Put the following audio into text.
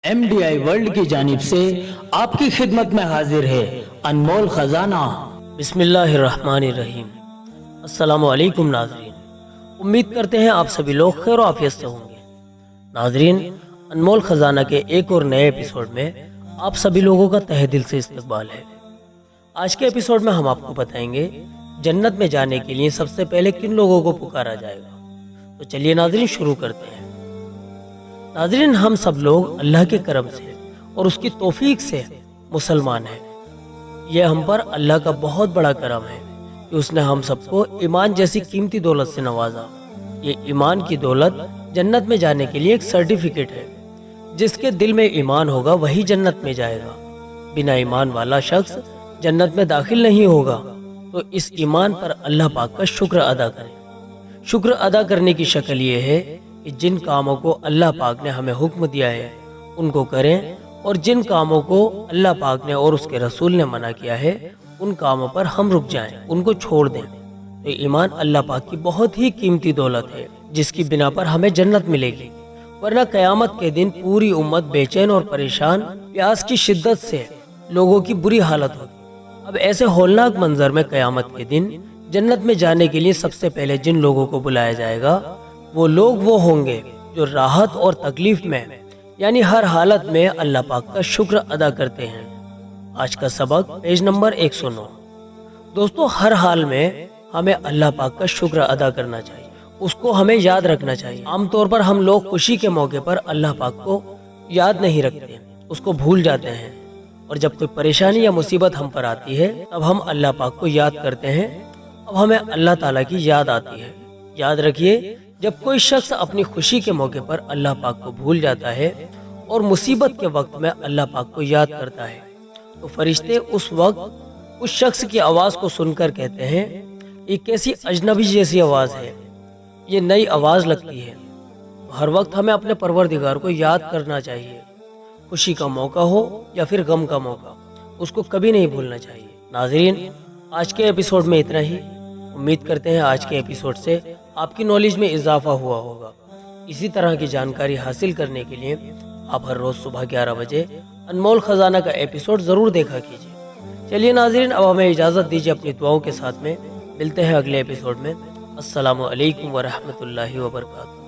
MDI world की जानिब से आपकी खिदमत में हाजिर है अनमोल खजाना। बिस्मिल्लाहिर्रहमानिर्रहीम। अस्सलामु अलैकुम नाज़रीन, उम्मीद करते हैं आप सभी लोग खैर आफियत से होंगे। नाज़रीन, अनमोल खजाना के एक और नए एपिसोड में आप सभी लोगों का तहे दिल से इस्तकबाल है। आज के एपिसोड में हम आपको बताएंगे जन्नत में जाने के लिए सबसे पहले किन लोगों को पुकारा जाएगा। तो चलिए नाज़रीन शुरू करते हैं। नाज़रीन, हम सब लोग अल्लाह के करम से और उसकी तौफीक से मुसलमान हैं। यह हम पर अल्लाह का बहुत बड़ा करम है कि उसने हम सबको ईमान जैसी कीमती दौलत से नवाजा। ये ईमान की दौलत जन्नत में जाने के लिए एक सर्टिफिकेट है। जिसके दिल में ईमान होगा वही जन्नत में जाएगा। बिना ईमान वाला शख्स जन्नत में दाखिल नहीं होगा। तो इस ईमान पर अल्लाह पाक का शुक्र अदा करें। शुक्र अदा करने की शक्ल ये है कि जिन कामों को अल्लाह पाक ने हमें हुक्म दिया है उनको करें, और जिन कामों को अल्लाह पाक ने और उसके रसूल ने मना किया है उन कामों पर हम रुक जाएं, उनको छोड़ दें। तो ईमान अल्लाह पाक की बहुत ही कीमती दौलत है जिसकी बिना पर हमें जन्नत मिलेगी। वरना कयामत के दिन पूरी उम्मत बेचैन और परेशान, प्यास की शिद्दत से लोगों की बुरी हालत होगी। अब ऐसे होलनाक मंजर में कयामत के दिन जन्नत में जाने के लिए सबसे पहले जिन लोगों को बुलाया जाएगा वो लोग वो होंगे जो राहत और तकलीफ में यानी हर हालत में अल्लाह पाक का शुक्र अदा करते हैं। आज का सबक पेज नंबर 109। दोस्तों, हर हाल में हमें अल्लाह पाक का शुक्र अदा करना चाहिए, उसको हमें याद रखना चाहिए। आमतौर पर हम लोग खुशी के मौके पर अल्लाह पाक को याद नहीं रखते, उसको भूल जाते हैं। और जब कोई परेशानी या मुसीबत हम पर आती है तब हम अल्लाह पाक को याद करते हैं। अब हमें अल्लाह ताला की याद आती है। याद रखिए, जब कोई शख्स अपनी खुशी के मौके पर अल्लाह पाक को भूल जाता है और मुसीबत के वक्त में अल्लाह पाक को याद करता है तो फरिश्ते उस वक्त उस शख्स की आवाज़ को सुनकर कहते हैं, ये कैसी अजनबी जैसी आवाज़ है, ये नई आवाज़ लगती है। हर वक्त हमें अपने परवरदिगार को याद करना चाहिए। खुशी का मौका हो या फिर गम का मौका, उसको कभी नहीं भूलना चाहिए। नाज़रीन, आज के एपिसोड में इतना ही। उम्मीद करते हैं आज के एपिसोड से आपकी नॉलेज में इजाफा हुआ होगा। इसी तरह की जानकारी हासिल करने के लिए आप हर रोज़ सुबह 11 बजे अनमोल खजाना का एपिसोड ज़रूर देखा कीजिए। चलिए नाज़रीन, अब हमें इजाज़त दीजिए अपनी दुआओं के साथ में। मिलते हैं अगले एपिसोड में। अस्सलामु अलैकुम व रहमतुल्लाहि व बरकातुहू।